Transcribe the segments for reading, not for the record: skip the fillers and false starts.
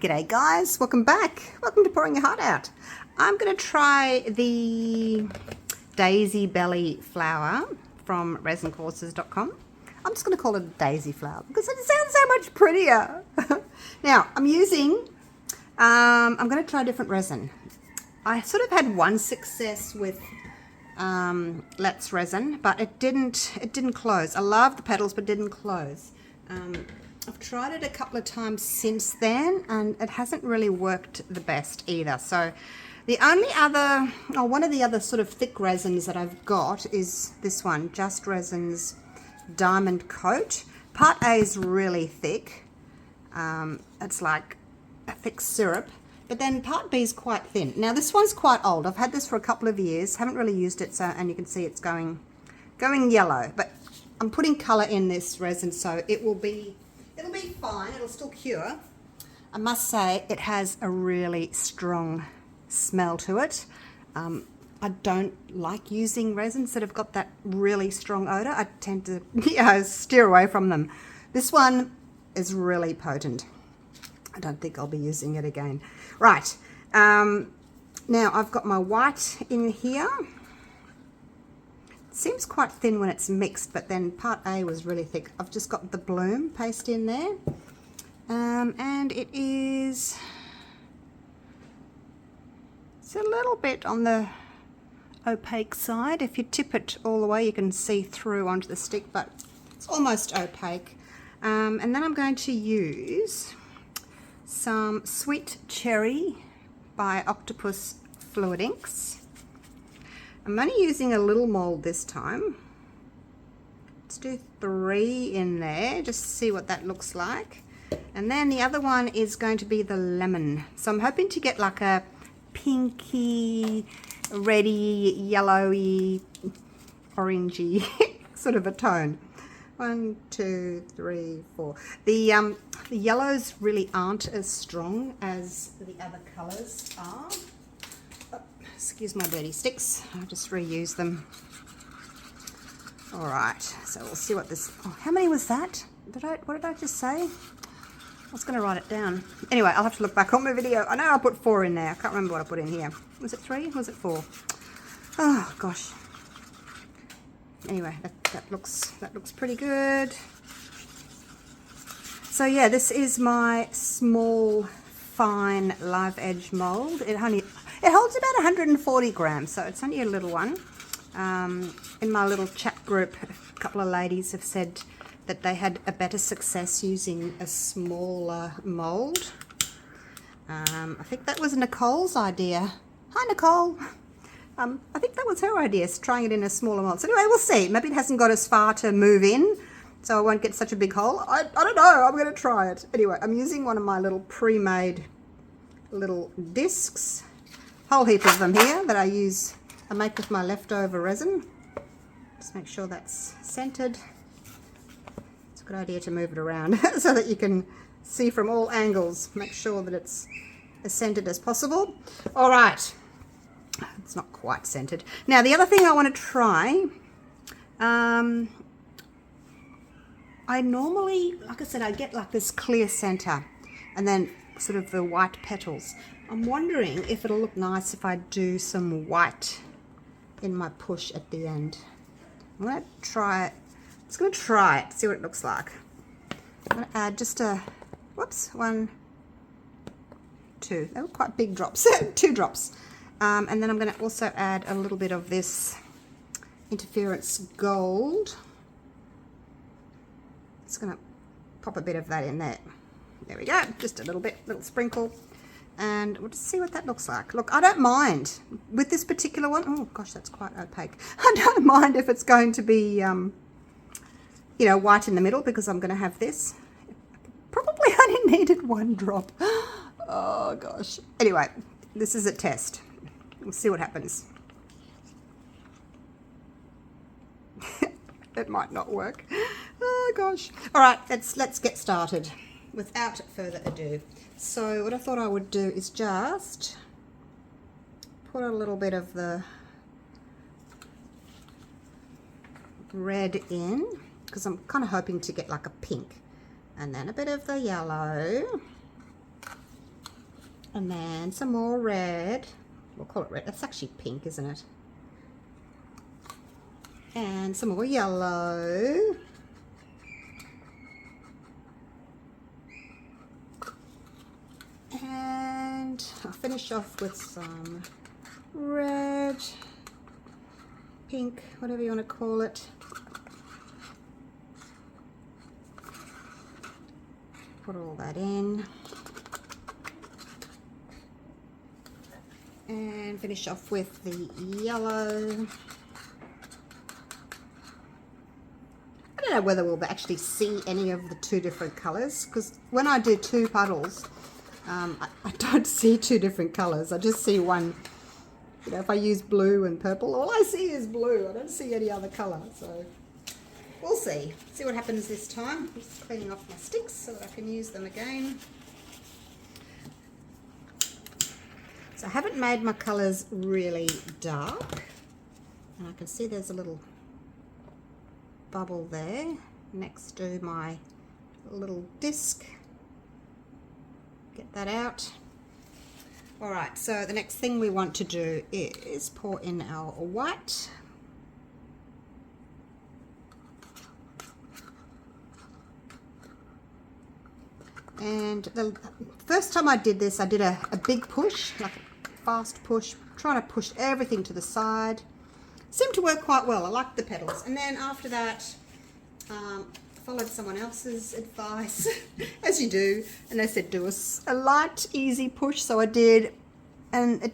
G'day guys, welcome back. Welcome to Pouring Your Heart Out. I'm going to try the Daisy Belly flower from resincourses.com. I'm just going to call it a daisy flower because it sounds so much prettier. Now, I'm going to try a different resin. I sort of had one success with Let's Resin, but it didn't close. I love the petals, but it didn't close. I've tried it a couple of times since then, and it hasn't really worked the best either. So the only other, or one of the other sort of thick resins that I've got is this one, Just Resin's Diamond Coat. Part A is really thick. It's like a thick syrup. But then part B is quite thin. Now this one's quite old. I've had this for a couple of years. Haven't really used it, so, and you can see it's going yellow. But I'm putting colour in this resin, so it'll be fine. It'll still cure. I must say it has a really strong smell to it. I don't like using resins that have got that really strong odour. I tend to steer away from them. This one is really potent. I don't think I'll be using it again. Right, now I've got my white in here. It seems quite thin when it's mixed, but then part A was really thick. I've just got the bloom paste in there, and it's a little bit on the opaque side. If you tip it all the way, you can see through onto the stick, but it's almost opaque. And then I'm going to use some Sweet Cherry by Octopus Fluid Inks. I'm only using a little mold this time. Let's do 3 in there, just to see what that looks like. And then the other one is going to be the lemon. So I'm hoping to get like a pinky, reddy, yellowy, orangey sort of a tone. 1, 2, 3, 4. The yellows really aren't as strong as the other colours are. Oh, excuse my dirty sticks. I'll just reuse them. All right. So we'll see what this. Oh, how many was that? What did I just say? I was going to write it down. Anyway, I'll have to look back on my video. I know I put 4 in there. I can't remember what I put in here. Was it 3? Was it 4? Oh gosh. Anyway, that looks pretty good. So yeah, this is my small fine live edge mold. It holds about 140 grams, so it's only a little one. In my little chat group, a couple of ladies have said that they had a better success using a smaller mold. I think that was Nicole's idea. Hi Nicole. I think that was her idea, trying it in a smaller mold. So anyway, we'll see. Maybe it hasn't got as far to move in, so I won't get such a big hole. I don't know. I'm going to try it. Anyway, I'm using one of my little pre-made little discs. Whole heap of them here that I make with my leftover resin. Just make sure that's centered. It's a good idea to move it around so that you can see from all angles. Make sure that it's as centered as possible. All right. It's not quite centered. Now the other thing I want to try, I normally, like I said, I get like this clear center and then sort of the white petals. I'm wondering if it'll look nice if I do some white in my push at the end. I'm going to try it. I'm just going to try it, see what it looks like. I'm going to add just a, whoops, 1, 2. They were quite big drops, 2 drops. And then I'm going to also add a little bit of this Interference Gold. Just going to pop a bit of that in there. There we go, just a little bit, little sprinkle. And we'll just see what that looks like. Look, I don't mind with this particular one. Oh gosh, that's quite opaque. I don't mind if it's going to be, you know, white in the middle because I'm going to have this. Probably only needed 1 drop. Oh gosh. Anyway, this is a test. We'll see what happens. It might not work. Oh gosh. All right, let's get started without further ado. So what I thought I would do is just put a little bit of the red in because I'm kind of hoping to get like a pink, and then a bit of the yellow. And then some more red. We'll call it red. That's actually pink, isn't it? And some more yellow. And I'll finish off with some red, pink, whatever you want to call it. Put all that in. And finish off with the yellow. I don't know whether we'll actually see any of the two different colours, because when I do two puddles, I don't see two different colours. I just see one. You know, if I use blue and purple, all I see is blue. I don't see any other colour. So we'll see. See what happens this time. I'm just cleaning off my sticks so that I can use them again. So I haven't made my colours really dark. And I can see there's a little bubble there next to my little disc. Get that out. All right, so the next thing we want to do is pour in our white. And the first time I did this, I did a big push, like a fast push, trying to push everything to the side. Seemed to work quite well. I liked the petals. And then after that, followed someone else's advice, as you do, and they said do a light, easy push, so I did, and it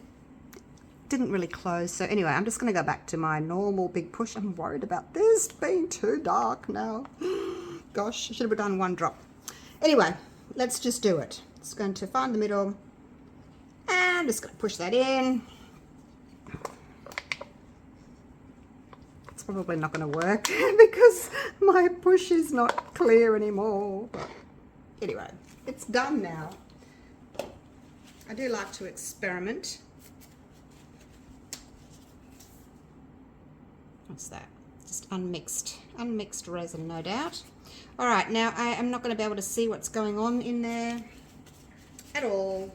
didn't really close. So anyway, I'm just going to go back to my normal big push. I'm worried about this being too dark now. Gosh, I should have done one drop. Anyway, let's just do it. It's going to find the middle, and I'm just going to push that in. Probably not going to work because my push is not clear anymore. But anyway, it's done now. I do like to experiment. What's that? Just unmixed resin, no doubt. All right, now I am not going to be able to see what's going on in there at all.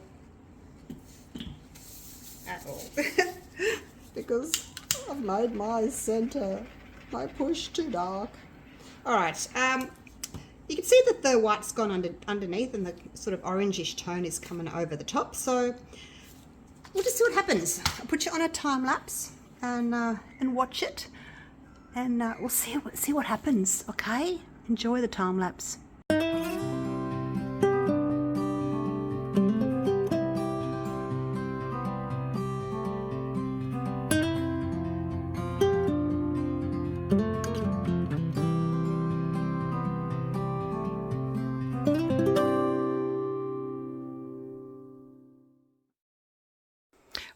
Because I've made my center, my push too dark. All right, you can see that the white's gone underneath and the sort of orangish tone is coming over the top. So we'll just see what happens. I'll put you on a time lapse and watch it, and we'll see what happens. Okay, enjoy the time lapse.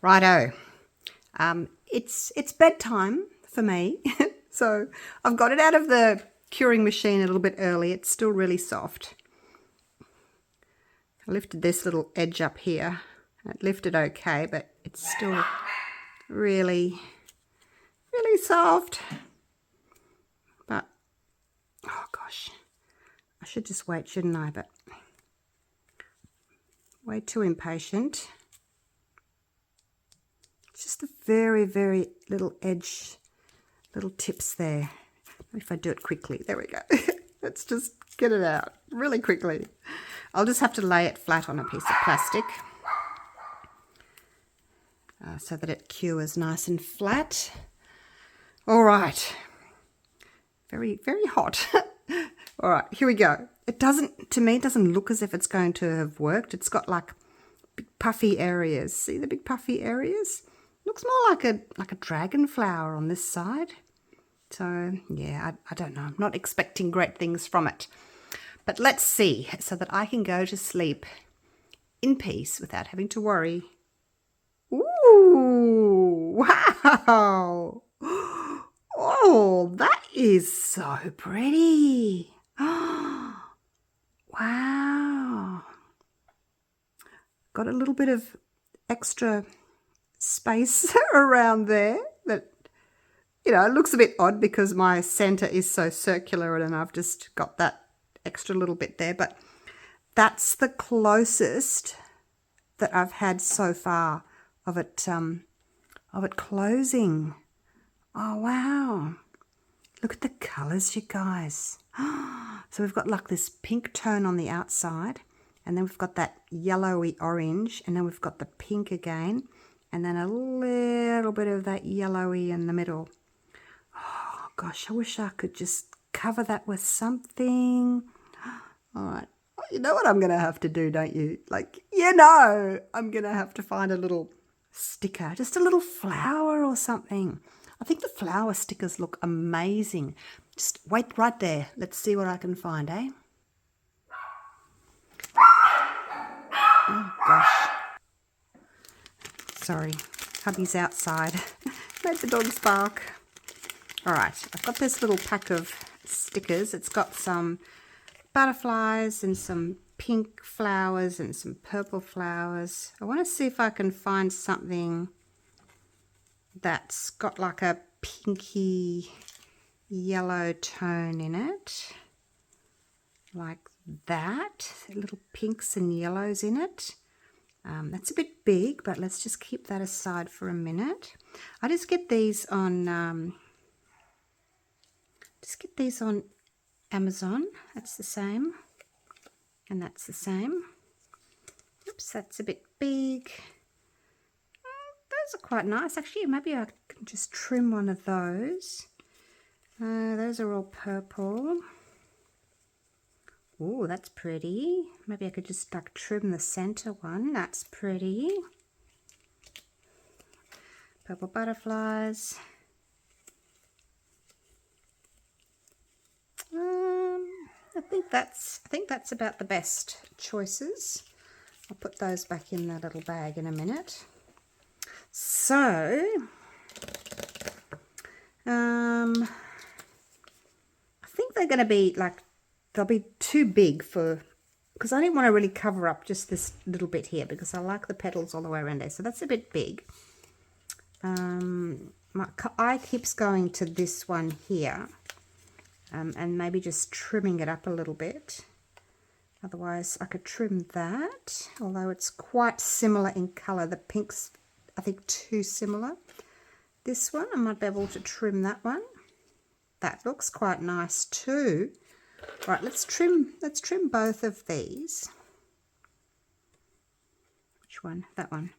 Righto, it's bedtime for me, so I've got it out of the curing machine a little bit early. It's still really soft. I lifted this little edge up here. It lifted okay, but it's still really, really soft. But, oh gosh, I should just wait, shouldn't I? But way too impatient. Just a very, very little edge, little tips there. If I do it quickly, there we go. Let's just get it out really quickly. I'll just have to lay it flat on a piece of plastic so that it cures nice and flat. All right. Very, very hot. All right, here we go. It doesn't, to me, it doesn't look as if it's going to have worked. It's got like big puffy areas. See the big puffy areas? Looks more like a dragon flower on this side. So yeah, I don't know. I'm not expecting great things from it. But let's see, so that I can go to sleep in peace without having to worry. Ooh, wow. Oh, that is so pretty. Wow. Got a little bit of extra space around there that, you know, it looks a bit odd because my center is so circular and I've just got that extra little bit there, but that's the closest that I've had so far of it closing. Oh wow, look at the colors, you guys. So we've got like this pink tone on the outside, and then we've got that yellowy orange, and then we've got the pink again, and then a little bit of that yellowy in the middle. Oh gosh, I wish I could just cover that with something. All right, you know what I'm gonna have to do, don't you? Like, you know, I'm gonna have to find a little sticker, just a little flower or something. I think the flower stickers look amazing. Just wait right there. Let's see what I can find, eh? Oh gosh. Sorry, hubby's outside. Made the dogs bark. All right, I've got this little pack of stickers. It's got some butterflies and some pink flowers and some purple flowers. I want to see if I can find something that's got like a pinky yellow tone in it, like that, little pinks and yellows in it. That's a bit big, but let's just keep that aside for a minute. I just get these on Amazon. That's the same, and that's the same. Oops, that's a bit big. Those are quite nice, actually. Maybe I can just trim one of those. Those are all purple. Oh, that's pretty. Maybe I could just like trim the center one. That's pretty. Purple butterflies. I think that's about the best choices. I'll put those back in that little bag in a minute. So, I think they're going to be like, they'll be too big for, because I didn't want to really cover up just this little bit here, because I like the petals all the way around there. So that's a bit big. My eye keeps going to this one here, and maybe just trimming it up a little bit. Otherwise, I could trim that, although it's quite similar in colour. The pink's, I think, too similar. This one, I might be able to trim that one. That looks quite nice too. Right, let's trim both of these. Which one? That one.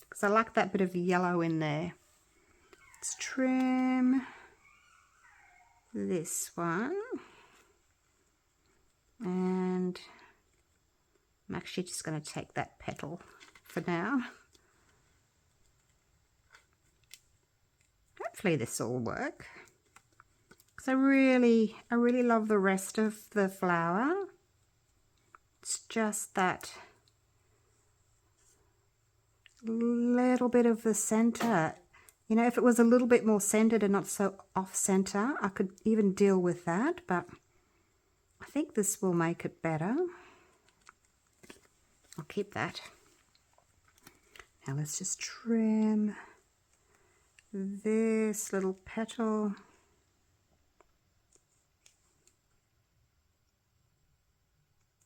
Because I like that bit of yellow in there. Let's trim this one. And I'm actually just going to take that petal for now. Hopefully this will work. Because I really love the rest of the flower. It's just that little bit of the center. You know, if it was a little bit more centered and not so off center, I could even deal with that, but I think this will make it better. I'll keep that. Now let's just trim this little petal.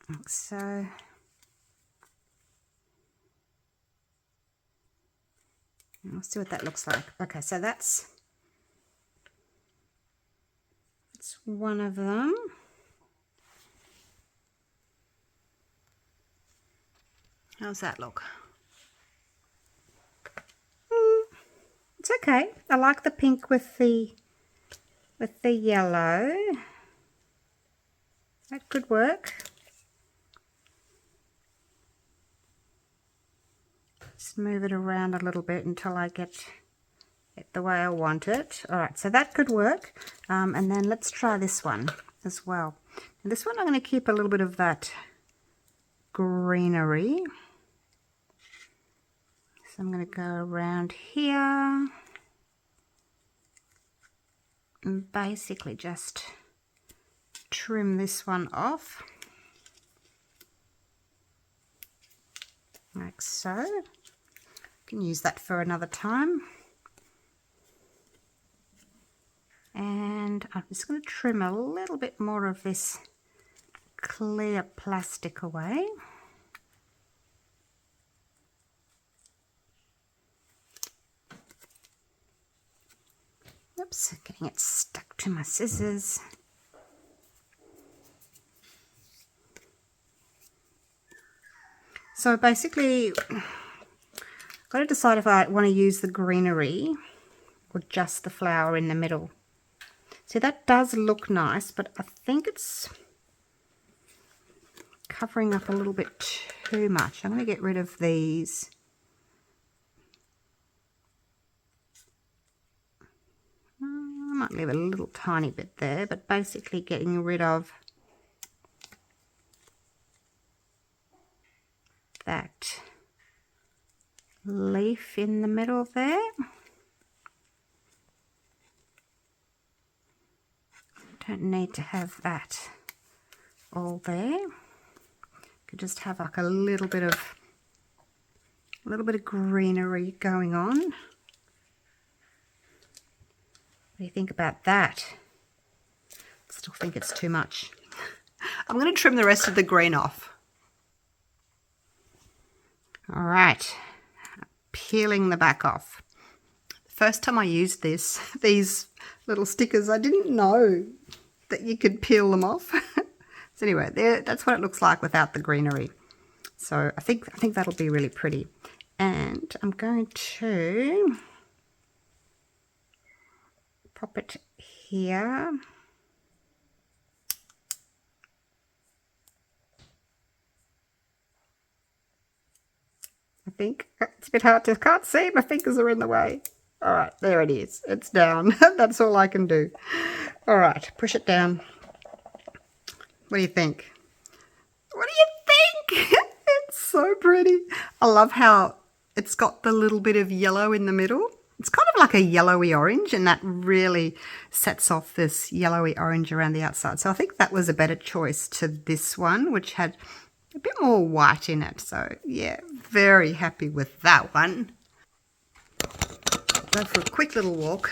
Like so. We'll see what that looks like. Okay, so that's one of them. How's that look? It's okay. I like the pink with the yellow. That could work. Just move it around a little bit until I get it the way I want it. All right, so that could work. And then let's try this one as well. And this one I'm going to keep a little bit of that greenery. So I'm going to go around here and basically just trim this one off. Like so. You can use that for another time. And I'm just going to trim a little bit more of this clear plastic away. Oops, getting it stuck to my scissors. So basically, I've got to decide if I want to use the greenery or just the flower in the middle. See, that does look nice, but I think it's covering up a little bit too much. I'm going to get rid of these. I might leave a little tiny bit there, but basically getting rid of that leaf in the middle there. Don't need to have that all there. Could just have like a little bit of greenery going on. What do you think about that? I still think it's too much. I'm going to trim the rest of the green off. All right, peeling the back off. First time I used these little stickers, I didn't know that you could peel them off. So anyway, that's what it looks like without the greenery. So I think that'll be really pretty. And I'm going to pop it here. I think it's a bit hard to, can't see, my fingers are in the way. All right, there it is. It's down. That's all I can do. All right, push it down. What do you think? What do you think? It's so pretty. I love how it's got the little bit of yellow in the middle. It's kind of like a yellowy orange, and that really sets off this yellowy orange around the outside. So I think that was a better choice to this one, which had a bit more white in it. So yeah, very happy with that one. Go for a quick little walk.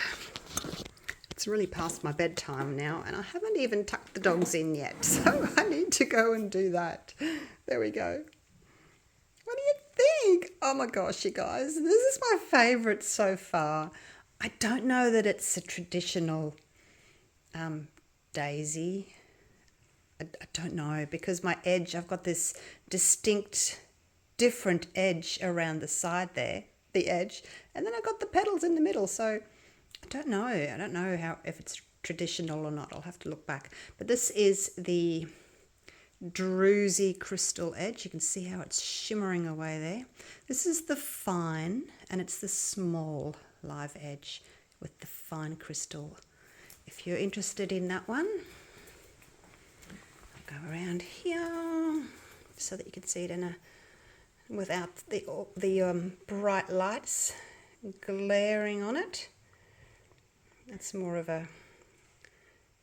It's really past my bedtime now, and I haven't even tucked the dogs in yet, so I need to go and do that. There we go. What do you think? Oh my gosh, you guys, this is my favourite so far. I don't know that it's a traditional daisy. I don't know, because my edge, I've got this distinct, different edge around the side there, the edge, and then I've got the petals in the middle, so I don't know. I don't know if it's traditional or not. I'll have to look back. But this is the druzy crystal edge. You can see how it's shimmering away there. This is the fine, and it's the small live edge with the fine crystal. If you're interested in that one, I'll go around here so that you can see it in without the bright lights glaring on it. It's more of a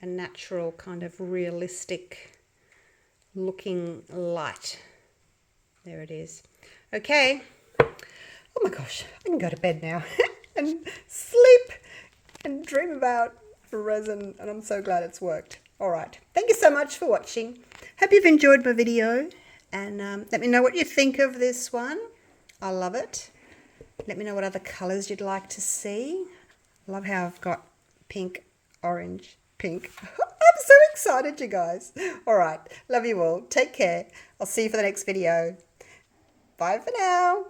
natural kind of realistic looking light. There it is. Okay. Oh my gosh, I can go to bed now and sleep and dream about resin, and I'm so glad it's worked. All right. Thank you so much for watching. Hope you've enjoyed my video, and let me know what you think of this one. I love it. Let me know what other colours you'd like to see. I love how I've got pink, orange, pink. I'm so excited, you guys. All right. Love you all. Take care. I'll see you for the next video. Bye for now.